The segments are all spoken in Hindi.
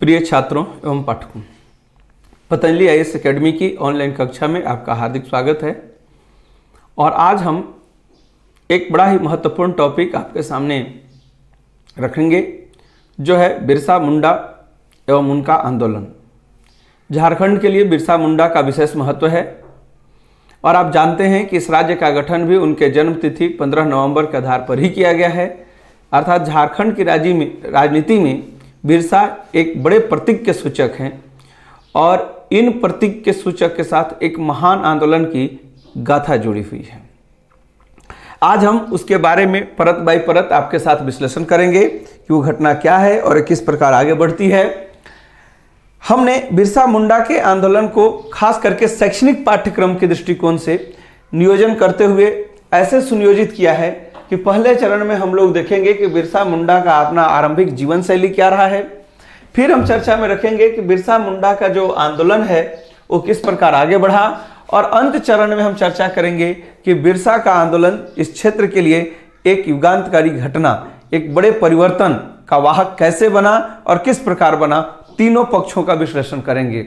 प्रिय छात्रों एवं पाठकों, पतंजलि आईएएस एकेडमी की ऑनलाइन कक्षा में आपका हार्दिक स्वागत है। और आज हम एक बड़ा ही महत्वपूर्ण टॉपिक आपके सामने रखेंगे, जो है बिरसा मुंडा एवं उनका आंदोलन। झारखंड के लिए बिरसा मुंडा का विशेष महत्व है और आप जानते हैं कि इस राज्य का गठन भी उनके जन्म तिथि 15 नवंबर के आधार पर ही किया गया है। अर्थात झारखंड की राजनीति में बिरसा एक बड़े प्रतीक के सूचक हैं और इन प्रतीक के सूचक के साथ एक महान आंदोलन की गाथा जुड़ी हुई है। आज हम उसके बारे में परत बाई परत आपके साथ विश्लेषण करेंगे कि वो घटना क्या है और किस प्रकार आगे बढ़ती है। हमने बिरसा मुंडा के आंदोलन को खास करके शैक्षणिक पाठ्यक्रम के दृष्टिकोण से नियोजन करते हुए ऐसे सुनियोजित किया है कि पहले चरण में हम लोग देखेंगे कि बिरसा मुंडा का अपना आरंभिक जीवन शैली क्या रहा है। फिर हम चर्चा में रखेंगे कि बिरसा मुंडा का जो आंदोलन है वो किस प्रकार आगे बढ़ा, और अंत चरण में हम चर्चा करेंगे कि बिरसा का आंदोलन इस क्षेत्र के लिए एक युगांतकारी घटना, एक बड़े परिवर्तन का वाहक कैसे बना और किस प्रकार बना। तीनों पक्षों का विश्लेषण करेंगे,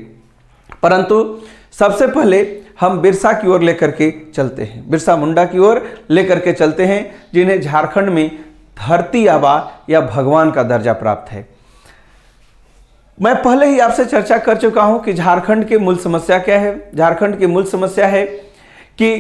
परंतु सबसे पहले हम बिरसा की ओर लेकर के चलते हैं, बिरसा मुंडा की ओर लेकर के चलते हैं, जिन्हें झारखंड में धरती आबा या भगवान का दर्जा प्राप्त है। मैं पहले ही आपसे चर्चा कर चुका हूं कि झारखंड की मूल समस्या क्या है। झारखंड की मूल समस्या है कि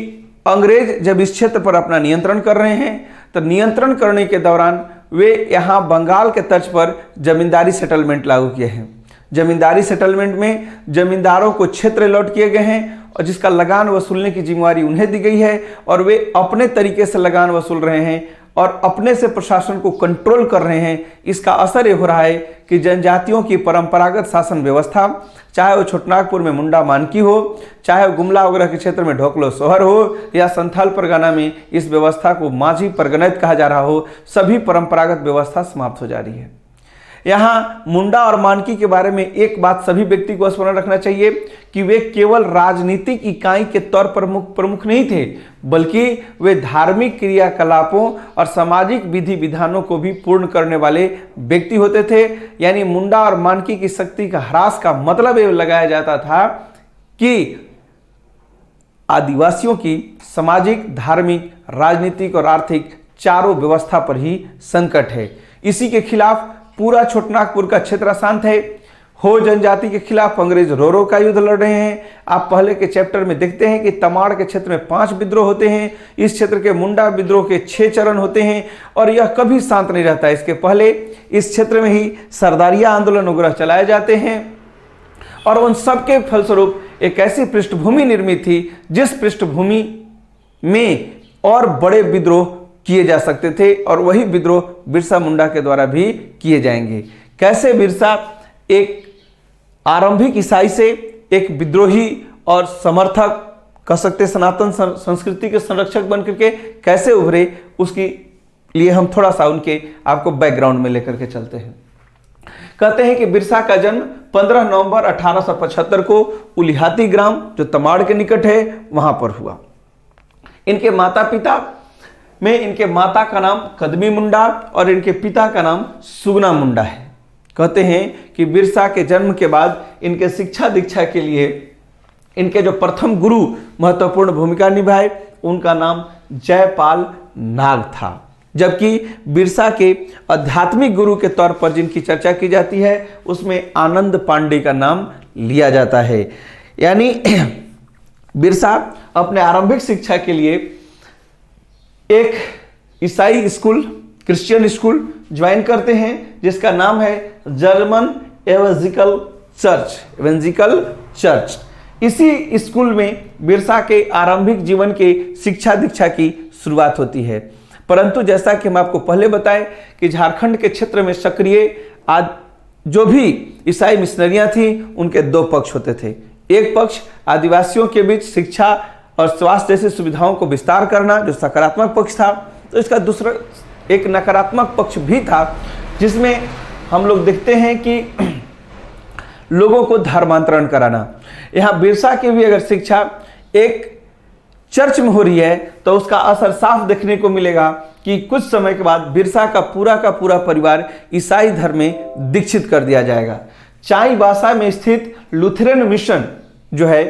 अंग्रेज जब इस क्षेत्र पर अपना नियंत्रण कर रहे हैं तो नियंत्रण करने के दौरान वे यहाँ बंगाल के तर्ज पर जमींदारी सेटलमेंट लागू किए हैं। जमींदारी सेटलमेंट में जमींदारों को क्षेत्र अलॉट किए गए हैं और जिसका लगान वसूलने की जिम्मेवारी उन्हें दी गई है, और वे अपने तरीके से लगान वसूल रहे हैं और अपने से प्रशासन को कंट्रोल कर रहे हैं। इसका असर ये हो रहा है कि जनजातियों की परंपरागत शासन व्यवस्था, चाहे वो छोटनागपुर में मुंडा मानकी हो, चाहे वो गुमला वगैरह के क्षेत्र में ढोकलो सोहर हो, या संथाल परगना में इस व्यवस्था को माझी परगनैत कहा जा रहा हो, सभी परंपरागत व्यवस्था समाप्त हो जा रही है। यहाँ मुंडा और मानकी के बारे में एक बात सभी व्यक्ति को स्मरण रखना चाहिए कि वे केवल राजनीतिक इकाई के तौर पर प्रमुख नहीं थे, बल्कि वे धार्मिक क्रियाकलापों और सामाजिक विधि विधानों को भी पूर्ण करने वाले व्यक्ति होते थे। यानी मुंडा और मानकी की शक्ति का ह्रास का मतलब ये लगाया जाता था कि आदिवासियों की सामाजिक, धार्मिक, राजनीतिक और आर्थिक चारों व्यवस्था पर ही संकट है। इसी के खिलाफ पूरा छोटनागपुर का क्षेत्र अशांत है। हो जनजाति के खिलाफ अंग्रेज रो का युद्ध लड़ रहे हैं। आप पहले के चैप्टर में देखते हैं कि तमाड़ के क्षेत्र में 5 विद्रोह होते हैं, इस क्षेत्र के मुंडा विद्रोह के 6 चरण होते हैं, और यह कभी शांत नहीं रहता। इसके पहले इस क्षेत्र में ही सरदारिया आंदोलन वगैरह चलाए जाते हैं, और उन सबके फलस्वरूप एक ऐसी पृष्ठभूमि निर्मित थी जिस पृष्ठभूमि में और बड़े विद्रोह किए जा सकते थे, और वही विद्रोह बिरसा मुंडा के द्वारा भी किए जाएंगे। कैसे बिरसा एक आरंभिक ईसाई से एक विद्रोही और समर्थक, कह सकते सनातन संस्कृति के संरक्षक बन करके कैसे उभरे, उसके लिए हम थोड़ा सा उनके आपको बैकग्राउंड में लेकर के चलते हैं। कहते हैं कि बिरसा का जन्म 15 नवंबर 1875 को उलिहाती ग्राम, जो तमाड़ के निकट है, वहां पर हुआ। इनके माता पिता में इनके माता का नाम कदमी मुंडा और इनके पिता का नाम सुगना मुंडा है। कहते हैं कि बिरसा के जन्म के बाद इनके शिक्षा दीक्षा के लिए इनके जो प्रथम गुरु महत्वपूर्ण भूमिका निभाए, उनका नाम जयपाल नाग था। जबकि बिरसा के आध्यात्मिक गुरु के तौर पर जिनकी चर्चा की जाती है, उसमें आनंद पांडे का नाम लिया जाता है। यानी बिरसा अपने आरंभिक शिक्षा के लिए एक ईसाई स्कूल, क्रिश्चियन स्कूल ज्वाइन करते हैं, जिसका नाम है जर्मन एवेंजिकल चर्च। इसी स्कूल में बिरसा के आरंभिक जीवन के शिक्षा दीक्षा की शुरुआत होती है। परंतु जैसा कि हम आपको पहले बताएं कि झारखंड के क्षेत्र में सक्रिय जो भी ईसाई मिशनरियां थी, उनके 2 पक्ष होते थे। एक पक्ष आदिवासियों के बीच शिक्षा और स्वास्थ्य जैसी सुविधाओं को विस्तार करना, जो सकारात्मक पक्ष था। तो इसका दूसरा एक नकारात्मक पक्ष भी था, जिसमें हम लोग देखते हैं कि लोगों को धर्मांतरण कराना। यहाँ बिरसा की भी अगर शिक्षा एक चर्च में हो रही है तो उसका असर साफ देखने को मिलेगा कि कुछ समय के बाद बिरसा का पूरा परिवार ईसाई धर्म में दीक्षित कर दिया जाएगा। चाईबासा में स्थित लुथेरन मिशन जो है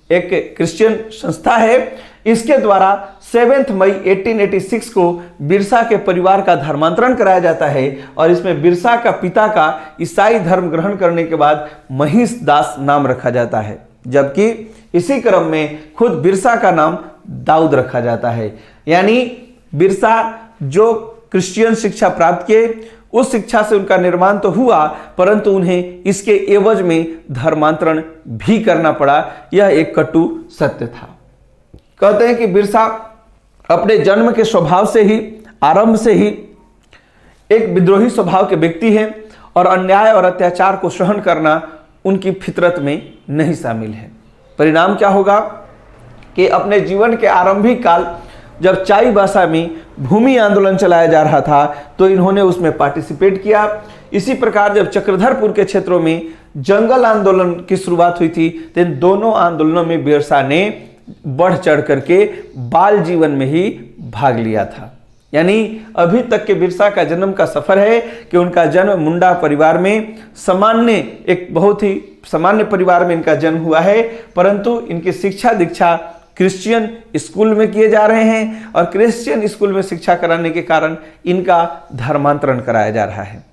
एक क्रिश्चियन संस्था है, इसके द्वारा 7 मई 1886 को बिरसा के परिवार का धर्मांतरण कराया जाता है और इसमें बिरसा का पिता का ईसाई धर्म ग्रहण करने के बाद महिष दास नाम रखा जाता है, जबकि इसी क्रम में खुद बिरसा का नाम दाऊद रखा जाता है। यानी बिरसा जो क्रिश्चियन शिक्षा प्राप्त किए, उस शिक्षा से उनका निर्माण तो हुआ, परंतु उन्हें इसके एवज में धर्मांतरण भी करना पड़ा। यह एक कटु सत्य था। कहते हैं कि बिरसा अपने जन्म के स्वभाव से ही, आरंभ से ही एक विद्रोही स्वभाव के व्यक्ति हैं और अन्याय और अत्याचार को सहन करना उनकी फितरत में नहीं शामिल है। परिणाम क्या होगा कि अपने जीवन के आरंभिक काल जब चाईबासा में भूमि आंदोलन चलाया जा रहा था तो इन्होंने उसमें पार्टिसिपेट किया। इसी प्रकार जब चक्रधरपुर के क्षेत्रों में जंगल आंदोलन की शुरुआत हुई थी तो इन दोनों आंदोलनों में बिरसा ने बढ़ चढ़ करके बाल जीवन में ही भाग लिया था। यानी अभी तक के बिरसा का जन्म का सफर है कि उनका जन्म मुंडा परिवार में, सामान्य एक बहुत ही सामान्य परिवार में इनका जन्म हुआ है, परंतु इनकी शिक्षा दीक्षा क्रिश्चियन स्कूल में किए जा रहे हैं और क्रिश्चियन स्कूल में शिक्षा कराने के कारण इनका धर्मांतरण कराया जा रहा है।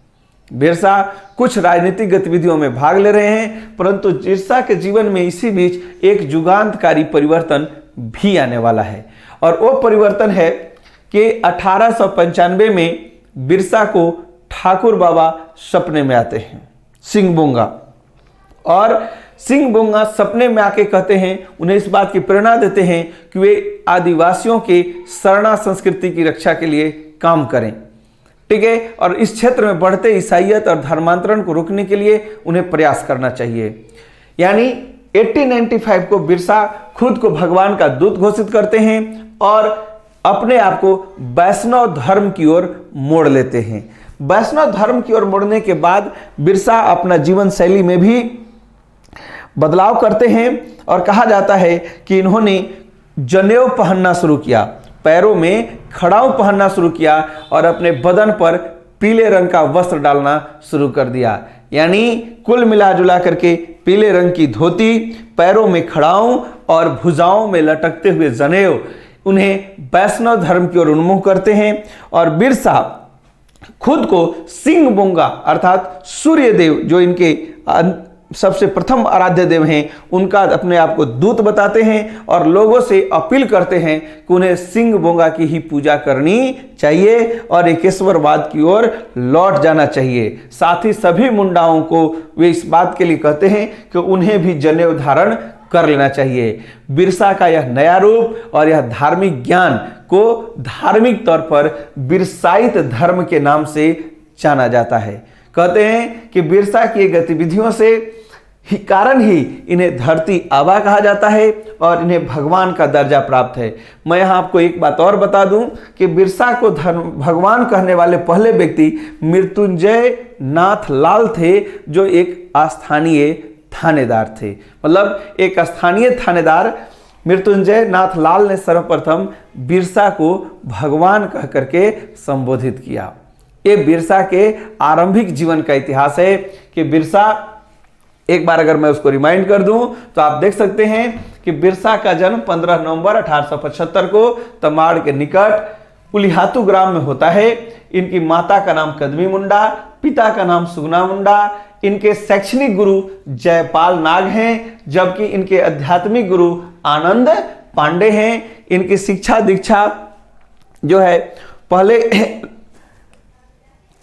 बिरसा कुछ राजनीतिक गतिविधियों में भाग ले रहे हैं, परंतु बिरसा के जीवन में इसी बीच एक युगांतकारी परिवर्तन भी आने वाला है और वो परिवर्तन है कि 1895 में बिरसा को ठाकुर बाबा सपने में आते हैं, सिंहबुंगा, और सिंहबुंगा सपने में आके कहते हैं, उन्हें इस बात की प्रेरणा देते हैं कि वे आदिवासियों के शरणा संस्कृति की रक्षा के लिए काम करें। ठीक है, और इस क्षेत्र में बढ़ते ईसाईयत और धर्मांतरण को रोकने के लिए उन्हें प्रयास करना चाहिए। यानी 1895 को बिरसा खुद को भगवान का दूत घोषित करते हैं और अपने आप को वैष्णव धर्म की ओर मोड़ लेते हैं। वैष्णव धर्म की ओर मुड़ने के बाद बिरसा अपना जीवन शैली में भी बदलाव करते हैं और कहा जाता है कि इन्होंने जनेऊ पहनना शुरू किया, पैरों में खड़ाऊ पहनना शुरू किया और अपने बदन पर पीले रंग का वस्त्र डालना शुरू कर दिया। यानी कुल मिला जुला करके पीले रंग की धोती, पैरों में खड़ाऊ और भुजाओं में लटकते हुए जनेऊ उन्हें वैष्णव धर्म की ओर उन्मुख करते हैं। और बिरसा खुद को सिंहबुंगा अर्थात सूर्य देव जो इनके सबसे प्रथम आराध्य देव हैं, उनका अपने आप को दूत बताते हैं और लोगों से अपील करते हैं कि उन्हें सिंहबुंगा की ही पूजा करनी चाहिए और एकेश्वरवाद की ओर लौट जाना चाहिए। साथ ही सभी मुंडाओं को वे इस बात के लिए कहते हैं कि उन्हें भी जनेऊ धारण कर लेना चाहिए। बिरसा का यह नया रूप और यह धार्मिक ज्ञान को धार्मिक तौर पर बिरसाइत धर्म के नाम से जाना जाता है। कहते हैं कि बिरसा की गतिविधियों से कारण ही इन्हें धरती आबा कहा जाता है और इन्हें भगवान का दर्जा प्राप्त है। मैं यहाँ आपको एक बात और बता दूं कि बिरसा को भगवान कहने वाले पहले व्यक्ति मृत्युंजय नाथ लाल थे, जो एक स्थानीय थानेदार थे। मतलब एक स्थानीय थानेदार मृत्युंजय नाथ लाल ने सर्वप्रथम बिरसा को भगवान कह करके संबोधित किया। ये बिरसा के आरंभिक जीवन का इतिहास है कि बिरसा, एक बार अगर मैं उसको रिमाइंड कर दूं तो आप देख सकते हैं कि बिरसा का जन्म 15 नवंबर 1875 को तमाड़ के निकट उलिहातू ग्राम में होता है। इनकी माता का नाम कदमी मुंडा, पिता का नाम सुगना मुंडा। इनके शैक्षणिक गुरु जयपाल नाग हैं, जबकि इनके आध्यात्मिक गुरु आनंद पांडे हैं। इनकी शिक्षा दीक्षा जो है पहले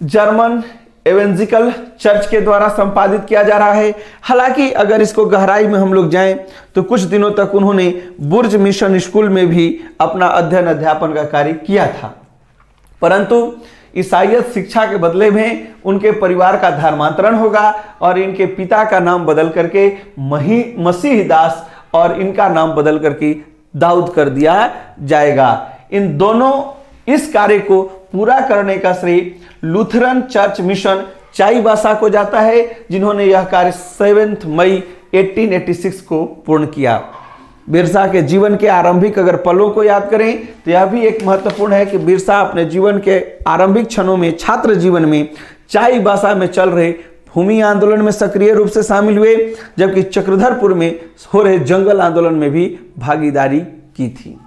जर्मन एवेंजिकल चर्च के द्वारा संपादित किया जा रहा है। हालांकि अगर इसको गहराई में हम लोग जाएं तो कुछ दिनों तक उन्होंने बुर्ज मिशन स्कूल में भी अपना अध्ययन अध्यापन का कार्य किया था, परंतु ईसाईयत शिक्षा के बदले में उनके परिवार का धर्मांतरण होगा और इनके पिता का नाम बदल करके मसीह दास और इनका नाम बदल करके दाऊद कर दिया जाएगा। इन दोनों इस कार्य को पूरा करने का श्रेय लूथरन चर्च मिशन चाईबासा को जाता है, जिन्होंने यह कार्य 7 मई 1886 को पूर्ण किया। बिरसा के जीवन के आरंभिक अगर पलों को याद करें तो यह भी एक महत्वपूर्ण है कि बिरसा अपने जीवन के आरंभिक क्षणों में छात्र जीवन में चाईबासा में चल रहे भूमि आंदोलन में सक्रिय रूप से शामिल हुए, जबकि चक्रधरपुर में हो रहे जंगल आंदोलन में भी भागीदारी की थी।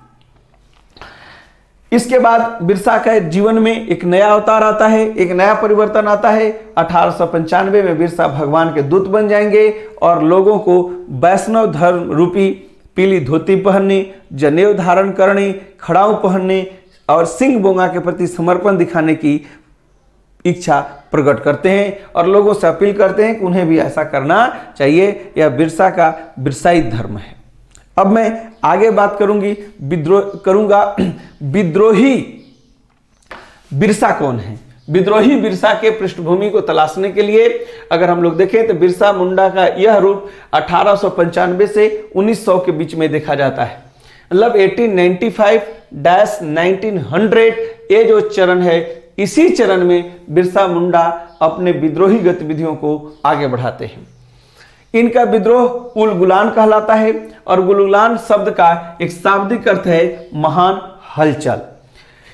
इसके बाद बिरसा का जीवन में एक नया अवतार आता है, एक नया परिवर्तन आता है। 1895 में बिरसा भगवान के दूत बन जाएंगे और लोगों को वैष्णव धर्म रूपी पीली धोती पहनने, जनेऊ धारण करने, खड़ाऊ पहनने और सिंह बोंगा के प्रति समर्पण दिखाने की इच्छा प्रकट करते हैं और लोगों से अपील करते हैं कि उन्हें भी ऐसा करना चाहिए। यह बिरसा का बिरसाई धर्म है। अब मैं आगे बात करूंगा विद्रोही बिरसा कौन है। विद्रोही बिरसा के पृष्ठभूमि को तलाशने के लिए अगर हम लोग देखें तो बिरसा मुंडा का यह रूप 1895 से 1900 के बीच में देखा जाता है। मतलब 1895-1900 ये जो चरण है, इसी चरण में बिरसा मुंडा अपने विद्रोही गतिविधियों को आगे बढ़ाते हैं। इनका विद्रोह उलगुलान कहलाता है और गुलगुलान शब्द का एक शाब्दिक अर्थ है महान हलचल।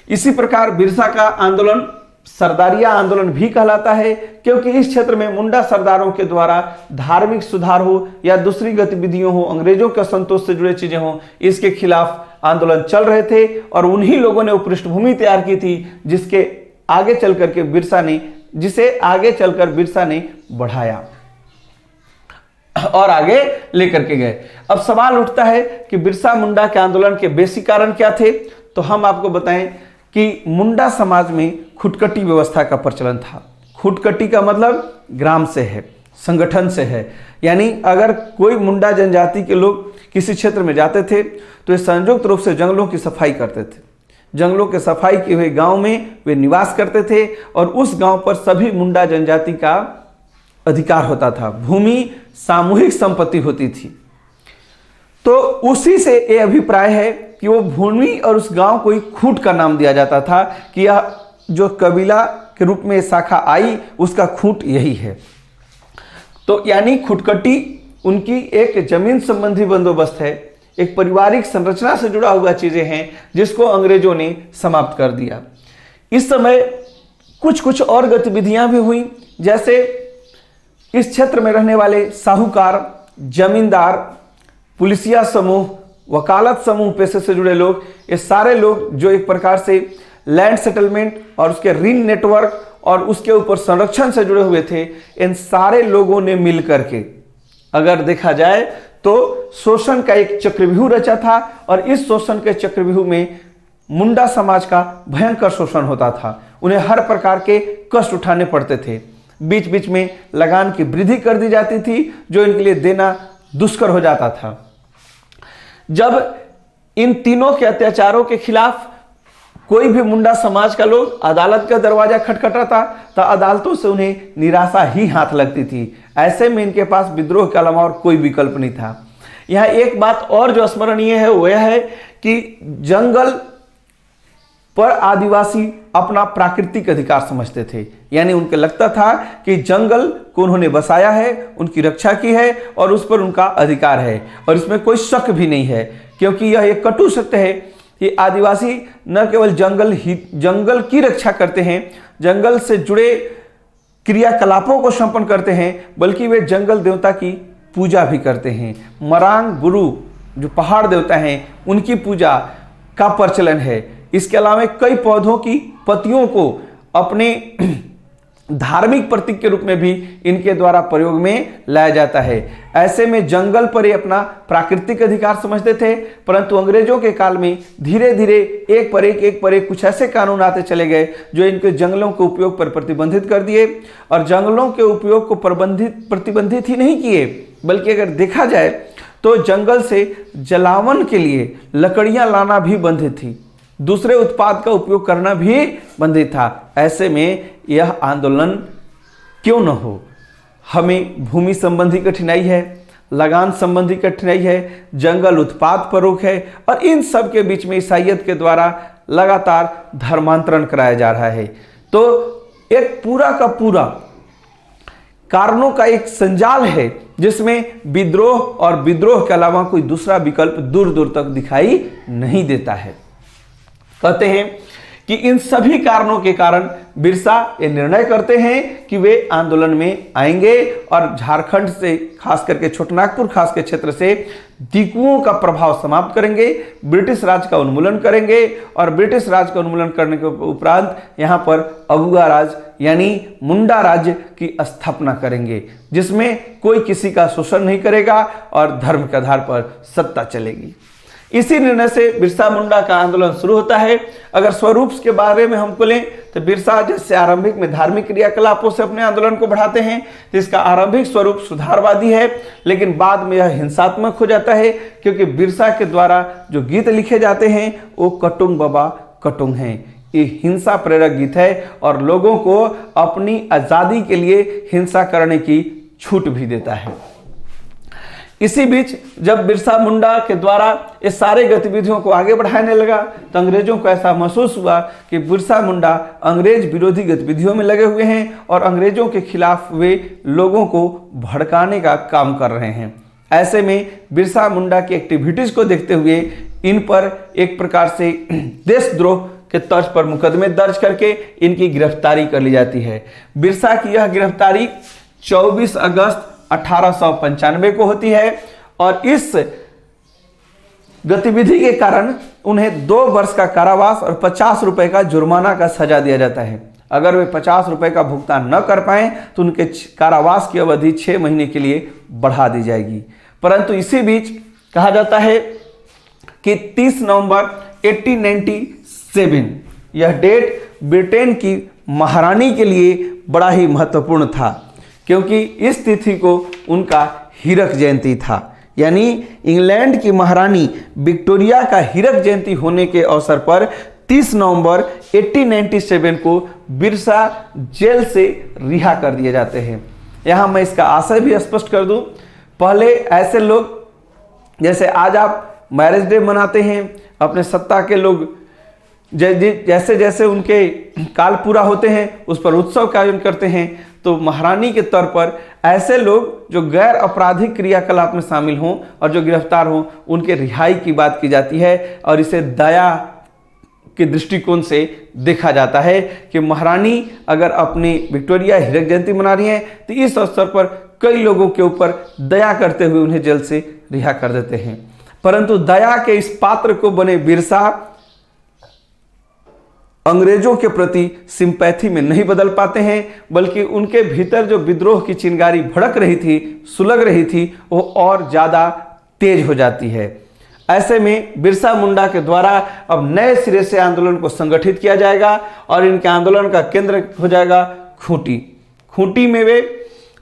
इसी प्रकार बिरसा का आंदोलन सरदारिया आंदोलन भी कहलाता है, क्योंकि इस क्षेत्र में मुंडा सरदारों के द्वारा धार्मिक सुधार हो या दूसरी गतिविधियों हो, अंग्रेजों के संतोष से जुड़े चीजें हो, इसके खिलाफ आंदोलन चल रहे थे और उन्हीं लोगों ने वो पृष्ठभूमि तैयार की थी जिसे आगे चलकर बिरसा ने बढ़ाया और आगे लेकर के गए। अब सवाल उठता है कि बिरसा मुंडा के आंदोलन के बेसिक कारण क्या थे। तो हम आपको बताएं कि मुंडा समाज में खुटकटी व्यवस्था का प्रचलन था। खुटकटी का मतलब ग्राम से है, संगठन से है। यानी अगर कोई मुंडा जनजाति के लोग किसी क्षेत्र में जाते थे तो ये संयुक्त रूप से जंगलों की सफाई करते थे। जंगलों के सफाई किए हुए गांव में वे निवास करते थे और उस गांव पर सभी मुंडा जनजाति का अधिकार होता था। भूमि सामूहिक संपत्ति होती थी। तो उसी से ये अभिप्राय है कि वो भूमि और उस गांव को एक खूट का नाम दिया जाता था कि यह जो कबीला के रूप में शाखा आई उसका खूट यही है। तो यानी खुटकटी उनकी एक जमीन संबंधी बंदोबस्त है, एक पारिवारिक संरचना से जुड़ा हुआ चीजें हैं जिसको अंग्रेजों ने समाप्त कर दिया। इस समय कुछ और गतिविधियां भी हुई, जैसे इस क्षेत्र में रहने वाले साहूकार, जमींदार, पुलिसिया समूह, वकालत समूह पेशे से जुड़े लोग, ये सारे लोग जो एक प्रकार से लैंड सेटलमेंट और उसके ऋण नेटवर्क और उसके ऊपर संरक्षण से जुड़े हुए थे, इन सारे लोगों ने मिलकर के अगर देखा जाए तो शोषण का एक चक्रव्यूह रचा था और इस शोषण के चक्रव्यूह में मुंडा समाज का भयंकर शोषण होता था। उन्हें हर प्रकार के कष्ट उठाने पड़ते थे। बीच बीच में लगान की वृद्धि कर दी जाती थी जो इनके लिए देना दुष्कर हो जाता था। जब इन तीनों के अत्याचारों के खिलाफ कोई भी मुंडा समाज का लोग अदालत का दरवाजा खटखटाता तो अदालतों से उन्हें निराशा ही हाथ लगती थी। ऐसे में इनके पास विद्रोह के अलावा और कोई विकल्प नहीं था। यहाँ एक बात और जो स्मरणीय है वो यह है कि जंगल पर आदिवासी अपना प्राकृतिक अधिकार समझते थे। यानी उनको लगता था कि जंगल को उन्होंने बसाया है, उनकी रक्षा की है और उस पर उनका अधिकार है और इसमें कोई शक भी नहीं है, क्योंकि यह एक कटु सत्य है कि आदिवासी न केवल जंगल की रक्षा करते हैं, जंगल से जुड़े क्रियाकलापों को संपन्न करते हैं, बल्कि वे जंगल देवता की पूजा भी करते हैं। मरांग बुरु जो पहाड़ देवता हैं उनकी पूजा का प्रचलन है। इसके अलावा कई पौधों की पत्तियों को अपने धार्मिक प्रतीक के रूप में भी इनके द्वारा प्रयोग में लाया जाता है। ऐसे में जंगल पर ये अपना प्राकृतिक अधिकार समझते थे, परंतु अंग्रेजों के काल में धीरे धीरे एक पर एक कुछ ऐसे कानून आते चले गए जो इनके जंगलों के उपयोग पर प्रतिबंधित कर दिए। और जंगलों के उपयोग को प्रतिबंधित ही नहीं किए, बल्कि अगर देखा जाए तो जंगल से जलावन के लिए लकड़ियां लाना भी बंधित थी, दूसरे उत्पाद का उपयोग करना भी बंधित था। ऐसे में यह आंदोलन क्यों न हो। हमें भूमि संबंधी कठिनाई है, लगान संबंधी कठिनाई है, जंगल उत्पाद पर रोक है और इन सब के बीच में ईसाईयत के द्वारा लगातार धर्मांतरण कराया जा रहा है। तो एक पूरा का पूरा कारणों का एक संजाल है जिसमें विद्रोह और विद्रोह के अलावा कोई दूसरा विकल्प दूर दूर तक दिखाई नहीं देता है। कहते हैं कि इन सभी कारणों के कारण बिरसा ये निर्णय करते हैं कि वे आंदोलन में आएंगे और झारखंड से, खास करके छोटनागपुर खास के क्षेत्र से दिकुओं का प्रभाव समाप्त करेंगे, ब्रिटिश राज का उन्मूलन करेंगे और ब्रिटिश राज का उन्मूलन करने के उपरांत यहाँ पर अगुआ राज यानी मुंडा राज्य की स्थापना करेंगे, जिसमें कोई किसी का शोषण नहीं करेगा और धर्म के आधार पर सत्ता चलेगी। इसी निर्णय से बिरसा मुंडा का आंदोलन शुरू होता है। अगर स्वरूप के बारे में हमको लें तो बिरसा जैसे आरंभिक में धार्मिक क्रियाकलापों से अपने आंदोलन को बढ़ाते हैं, तो इसका आरंभिक स्वरूप सुधारवादी है, लेकिन बाद में यह हिंसात्मक हो जाता है, क्योंकि बिरसा के द्वारा जो गीत लिखे जाते हैं वो कटुंग बाबा कटुंग हैं। ये हिंसा प्रेरक गीत है और लोगों को अपनी आजादी के लिए हिंसा करने की छूट भी देता है। इसी बीच जब बिरसा मुंडा के द्वारा ये सारे गतिविधियों को आगे बढ़ाने लगा तो अंग्रेजों को ऐसा महसूस हुआ कि बिरसा मुंडा अंग्रेज विरोधी गतिविधियों में लगे हुए हैं और अंग्रेजों के खिलाफ वे लोगों को भड़काने का काम कर रहे हैं। ऐसे में बिरसा मुंडा की एक्टिविटीज को देखते हुए इन पर एक प्रकार से देशद्रोह के तर्ज पर मुकदमे दर्ज करके इनकी गिरफ्तारी कर ली जाती है। बिरसा की यह गिरफ्तारी 24 अगस्त 1895 को होती है और इस गतिविधि के कारण उन्हें 2 वर्ष का कारावास और 50 रुपए का जुर्माना का सजा दिया जाता है। अगर वे 50 रुपए का भुगतान न कर पाए तो उनके कारावास की अवधि 6 महीने के लिए बढ़ा दी जाएगी। परंतु इसी बीच कहा जाता है कि 30 नवंबर 1897 यह डेट ब्रिटेन की महारानी के लिए बड़ा ही महत्वपूर्ण था, क्योंकि इस तिथि को उनका हीरक जयंती था। यानी इंग्लैंड की महारानी विक्टोरिया का हीरक जयंती होने के अवसर पर 30 नवंबर 1897 को बिरसा जेल से रिहा कर दिए जाते हैं। यहाँ मैं इसका आशय भी स्पष्ट कर दूं। पहले ऐसे लोग, जैसे आज आप मैरिज डे मनाते हैं, अपने सत्ता के लोग जैसे जैसे उनके काल पूरा होते हैं उस पर उत्सव का आयोजन करते हैं, तो महारानी के तौर पर ऐसे लोग जो गैर आपराधिक क्रियाकलाप में शामिल हों और जो गिरफ्तार हों उनके रिहाई की बात की जाती है और इसे दया के दृष्टिकोण से देखा जाता है कि महारानी अगर अपनी विक्टोरिया हीरक जयंती मना रही हैं तो इस अवसर पर कई लोगों के ऊपर दया करते हुए उन्हें जेल से रिहा कर देते हैं। परंतु दया के इस पात्र को बने बिरसा अंग्रेजों के प्रति सिंपैथी में नहीं बदल पाते हैं, बल्कि उनके भीतर जो विद्रोह की चिंगारी भड़क रही थी, सुलग रही थी, वो और ज़्यादा तेज हो जाती है। ऐसे में बिरसा मुंडा के द्वारा अब नए सिरे से आंदोलन को संगठित किया जाएगा और इनके आंदोलन का केंद्र हो जाएगा खूंटी। खूंटी में वे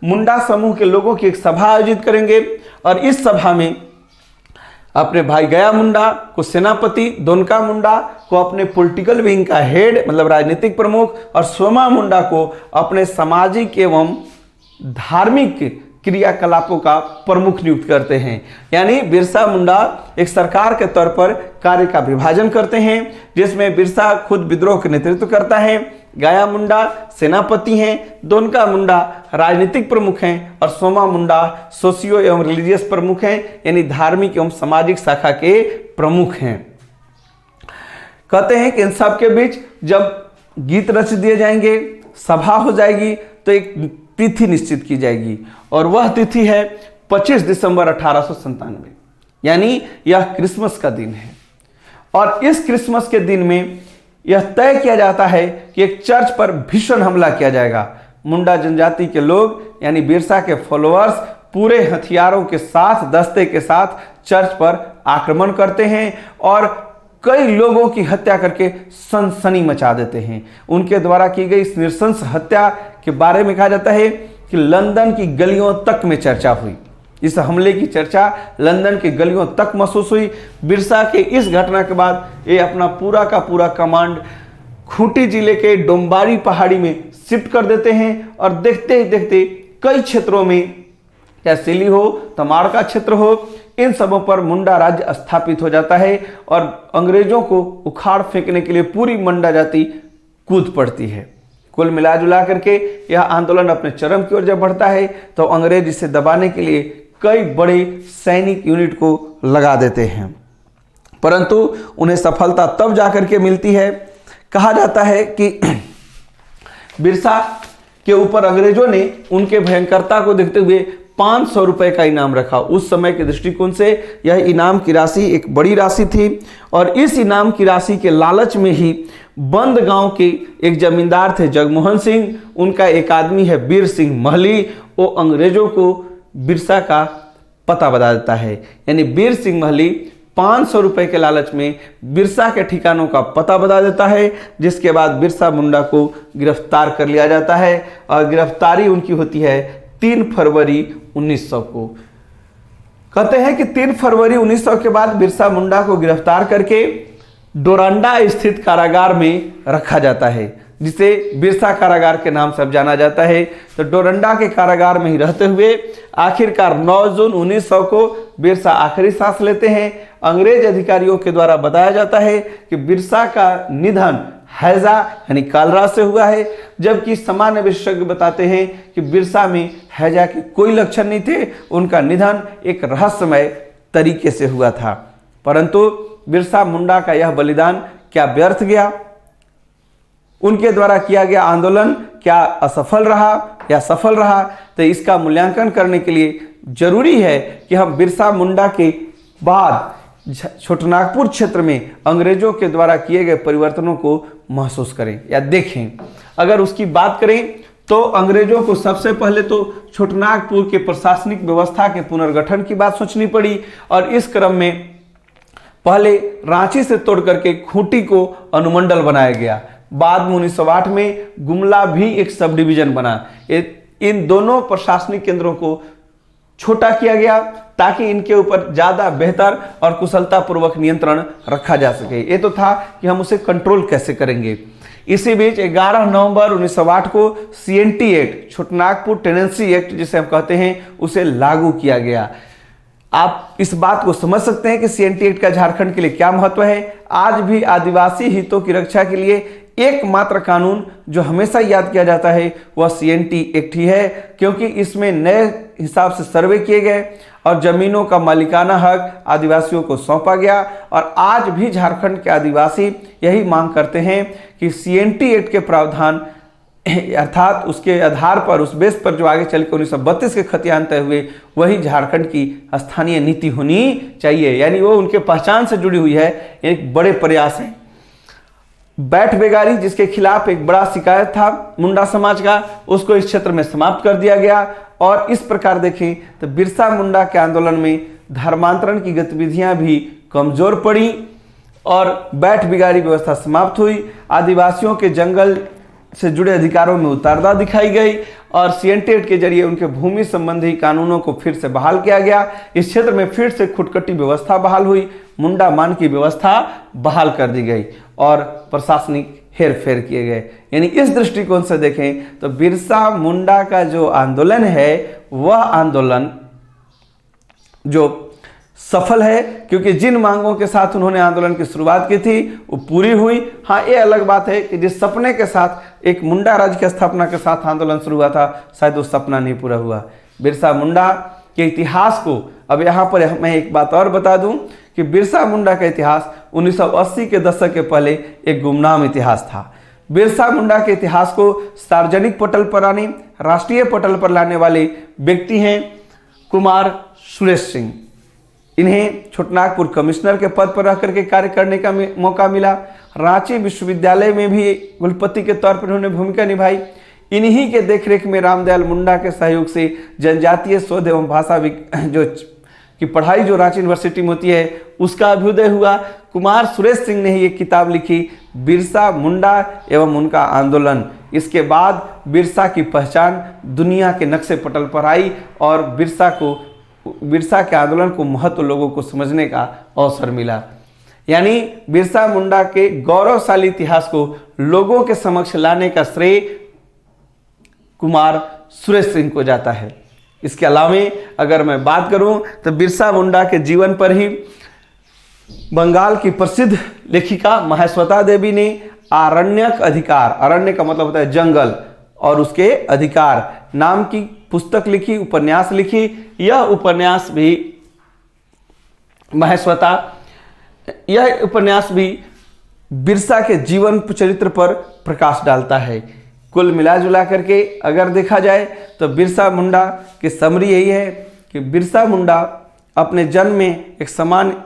मुंडा समूह के लोगों की एक सभा आयोजित करेंगे और इस सभा में अपने भाई गया मुंडा को सेनापति, दोनका मुंडा को अपने पॉलिटिकल विंग का हेड मतलब राजनीतिक प्रमुख और सोमा मुंडा को अपने सामाजिक एवं धार्मिक क्रियाकलापों का प्रमुख नियुक्त करते हैं। यानी बिरसा मुंडा एक सरकार के तौर पर कार्य का विभाजन करते हैं, जिसमें बिरसा खुद विद्रोह का नेतृत्व करता है, गया मुंडा सेनापति हैं, दोनका मुंडा राजनीतिक प्रमुख हैं और सोमा मुंडा सोशियो एवं रिलीजियस प्रमुख हैं, यानी धार्मिक एवं सामाजिक शाखा के प्रमुख हैं। कहते हैं कि इन सब के बीच जब गीत रच दिए जाएंगे, सभा हो जाएगी, तो एक तिथि निश्चित की जाएगी और वह तिथि है 25 दिसंबर 1897, यानी यह क्रिसमस का दिन है। और इस क्रिसमस के दिन में यह तय किया जाता है कि एक चर्च पर भीषण हमला किया जाएगा। मुंडा जनजाति के लोग यानी बिरसा के फॉलोअर्स पूरे हथियारों के साथ, दस्ते के साथ चर्च पर आक्रमण करते हैं और कई लोगों की हत्या करके सनसनी मचा देते हैं। उनके द्वारा की गई इस नृशंस हत्या के बारे में कहा जाता है कि लंदन की गलियों तक में चर्चा हुई। इस हमले की चर्चा लंदन की गलियों तक महसूस हुई। बिरसा के इस घटना के बाद ये अपना पूरा का पूरा कमांड खूंटी जिले के डोंबारी पहाड़ी में शिफ्ट कर देते हैं और देखते ही देखते कई क्षेत्रों में, चाहे सिली हो, तमाड़का क्षेत्र हो, इन सबों पर मुंडा राज्य स्थापित हो जाता है और अंग्रेजों को उखाड़ फेंकने के लिए पूरी मुंडा जाति कूद पड़ती है। कुल मिला जुला करके यह आंदोलन अपने चरम की ओर जब बढ़ता है तो अंग्रेज इसे दबाने के लिए कई बड़े सैनिक यूनिट को लगा देते हैं, परंतु उन्हें सफलता तब जाकर के मिलती है। कहा जाता है कि बिरसा के ऊपर अंग्रेजों ने उनके भयंकरता को देखते हुए 500 रुपए का इनाम रखा। उस समय के दृष्टिकोण से यह इनाम की राशि एक बड़ी राशि थी और इस इनाम की राशि के लालच में ही बंद गांव के एक जमींदार थे जगमोहन सिंह, उनका एक आदमी है बीर सिंह महली, वो अंग्रेजों को बिरसा का पता बता देता है। यानी बीर सिंह महली 500 रुपए के लालच में बिरसा के ठिकानों का पता बता देता है, जिसके बाद बिरसा मुंडा को गिरफ्तार कर लिया जाता है और गिरफ्तारी उनकी होती है 3 फरवरी 1900 को। कहते हैं कि 3 फरवरी 1900 के बाद बिरसा मुंडा को गिरफ्तार करके डोरंडा स्थित कारागार में रखा जाता है, जिसे बिरसा कारागार के नाम से अब जाना जाता है। तो डोरंडा के कारागार में ही रहते हुए आखिरकार 9 जून 1900 को बिरसा आखिरी सांस लेते हैं। अंग्रेज अधिकारियों के द्वारा बताया जाता है कि बिरसा का निधन हैजा यानी कालरा से हुआ है, जबकि सामान्य विशेषज्ञ बताते हैं कि बिरसा में हैजा के कोई लक्षण नहीं थे, उनका निधन एक रहस्यमय तरीके से हुआ था। परंतु बिरसा मुंडा का यह बलिदान क्या व्यर्थ गया? उनके द्वारा किया गया आंदोलन क्या असफल रहा या सफल रहा? तो इसका मूल्यांकन करने के लिए जरूरी है कि हम बिरसा मुंडा के बाद छोटनागपुर क्षेत्र में अंग्रेजों के द्वारा किए गए परिवर्तनों को महसूस करें या देखें। अगर उसकी बात करें तो अंग्रेजों को सबसे पहले तो छोटनागपुर के प्रशासनिक व्यवस्था के पुनर्गठन की बात सोचनी पड़ी और इस क्रम में पहले रांची से तोड़ करके खूंटी को अनुमंडल बनाया गया। बाद में 1908 में गुमला भी एक सब डिवीजन बना। इन दोनों प्रशासनिक केंद्रों को छोटा किया गया ताकि इनके ऊपर ज्यादा बेहतर और कुशलता पूर्वक नियंत्रण रखा जा सके। ये तो था कि हम उसे कंट्रोल कैसे करेंगे। इसी बीच 11 नवंबर 1908 को CNT act, Chhotanagpur tenancy act जिसे हम कहते हैं, उसे लागू किया गया। आप इस बात को समझ सकते हैं कि CNT एक्ट का झारखंड के लिए क्या महत्व है। आज भी आदिवासी हितों की रक्षा के लिए एकमात्र कानून जो हमेशा याद किया जाता है वह CNT एक्ट ही है, क्योंकि इसमें नए हिसाब से सर्वे किए गए और जमीनों का मालिकाना हक आदिवासियों को सौंपा गया। और आज भी झारखंड के आदिवासी यही मांग करते हैं कि CNT एक्ट के प्रावधान अर्थात उसके आधार पर, उस बेस पर जो आगे चलकर 1932 के खतियान तय हुए, वही झारखंड की स्थानीय नीति होनी चाहिए। यानी वो उनके पहचान से जुड़ी हुई है, एक बड़े प्रयास है। बैठ बेगारी जिसके खिलाफ एक बड़ा शिकायत था मुंडा समाज का, उसको इस क्षेत्र में समाप्त कर दिया गया। और इस प्रकार देखें तो बिरसा मुंडा के आंदोलन में धर्मांतरण की गतिविधियां भी कमजोर पड़ी और बैठ बिगारी व्यवस्था समाप्त हुई। आदिवासियों के जंगल से जुड़े अधिकारों में उतारदा दिखाई गई और CNT एक्ट के जरिए उनके भूमि संबंधी कानूनों को फिर से बहाल किया गया। इस क्षेत्र में फिर से खुटकटी व्यवस्था बहाल हुई, मुंडा मान की व्यवस्था बहाल कर दी गई और प्रशासनिक हेरफेर किए गए। यानी इस दृष्टिकोण से देखें तो बिरसा मुंडा का जो आंदोलन है वह आंदोलन जो सफल है, क्योंकि जिन मांगों के साथ उन्होंने आंदोलन की शुरुआत की थी वो पूरी हुई। हाँ, ये अलग बात है कि जिस सपने के साथ एक मुंडा राज्य की स्थापना के साथ आंदोलन शुरू हुआ था, शायद वो सपना नहीं पूरा हुआ। बिरसा मुंडा के इतिहास को अब यहाँ पर मैं एक बात और बता दूं कि बिरसा मुंडा का इतिहास 1980 के दशक के पहले एक गुमनाम इतिहास था। बिरसा मुंडा के इतिहास को सार्वजनिक पटल पर आने, राष्ट्रीय पटल पर लाने वाले व्यक्ति हैं कुमार सुरेश सिंह। इन्हें छोटनागपुर कमिश्नर के पद पर रह करके कार्य करने का मौका मिला। रांची विश्वविद्यालय में भी कुलपति के तौर पर उन्होंने भूमिका निभाई। इन्हीं के देखरेख में रामदयाल मुंडा के सहयोग से जनजातीय शोध एवं भाषा जो की पढ़ाई जो रांची यूनिवर्सिटी में होती है उसका अभ्युदय हुआ। कुमार सुरेश सिंह ने ही एक किताब लिखी, बिरसा मुंडा एवं उनका आंदोलन। इसके बाद बिरसा की पहचान दुनिया के नक्शे पटल पर आई और बिरसा के आंदोलन को महत्व लोगों को समझने का अवसर मिला। यानी बिरसा मुंडा के गौरवशाली इतिहास को लोगों के समक्ष लाने का श्रेय कुमार सुरेश सिंह को जाता है। इसके अलावा अगर मैं बात करूं तो बिरसा मुंडा के जीवन पर ही बंगाल की प्रसिद्ध लेखिका माहेश्वता देवी ने आरण्यक अधिकार, अरण्य का मतलब होता है जंगल, और उसके अधिकार नाम की पुस्तक लिखी, उपन्यास लिखी। यह उपन्यास भी बिरसा के जीवन चरित्र पर प्रकाश डालता है। कुल मिला जुला करके अगर देखा जाए तो बिरसा मुंडा की समरी यही है कि बिरसा मुंडा अपने जन्म में एक सामान्य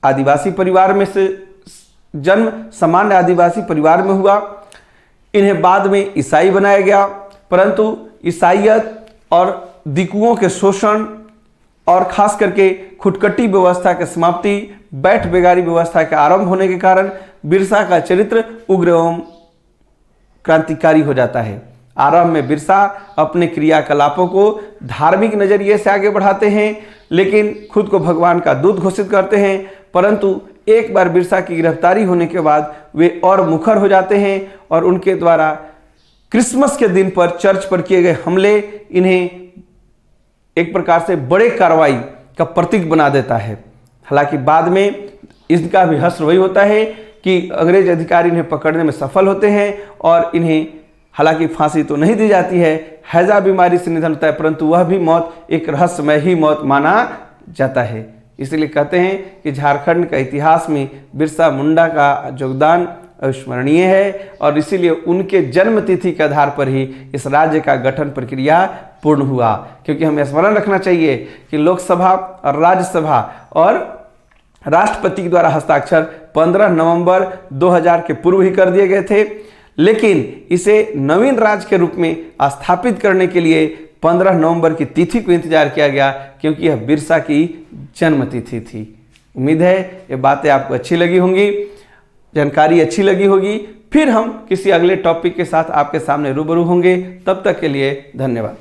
आदिवासी परिवार में से सामान्य आदिवासी परिवार में हुआ। इन्हें बाद में ईसाई बनाया गया, परंतु ईसाईयत और दिकुओं के शोषण और खास करके खुटकटी व्यवस्था की समाप्ति, बैठ बेगारी व्यवस्था के आरंभ होने के कारण बिरसा का चरित्र उग्र एवं क्रांतिकारी हो जाता है। आरंभ में बिरसा अपने क्रियाकलापों को धार्मिक नजरिए से आगे बढ़ाते हैं, लेकिन खुद को भगवान का दूत घोषित करते हैं, परंतु एक बार बिरसा की गिरफ्तारी होने के बाद वे और मुखर हो जाते हैं और उनके द्वारा क्रिसमस के दिन पर चर्च पर किए गए हमले इन्हें एक प्रकार से बड़े कार्रवाई का प्रतीक बना देता है। हालांकि बाद में इसका भी हश्र वही होता है कि अंग्रेज अधिकारी इन्हें पकड़ने में सफल होते हैं और इन्हें हालांकि फांसी तो नहीं दी जाती है, हैजा बीमारी से निधन होता है, परंतु वह भी मौत एक रहस्यमय ही मौत माना जाता है। इसलिए कहते हैं कि झारखंड का इतिहास में बिरसा मुंडा का योगदान अविस्मरणीय है और इसीलिए उनके जन्म तिथि के आधार पर ही इस राज्य का गठन प्रक्रिया पूर्ण हुआ। क्योंकि हमें स्मरण रखना चाहिए कि लोकसभा और राज्यसभा और राष्ट्रपति के द्वारा हस्ताक्षर 15 नवंबर 2000 के पूर्व ही कर दिए गए थे, लेकिन इसे नवीन राज्य के रूप में स्थापित करने के लिए 15 नवंबर की तिथि को इंतजार किया गया, क्योंकि यह बिरसा की जन्म तिथि थी। उम्मीद है ये बातें आपको अच्छी लगी होंगी, जानकारी अच्छी लगी होगी। फिर हम किसी अगले टॉपिक के साथ आपके सामने रूबरू होंगे। तब तक के लिए धन्यवाद।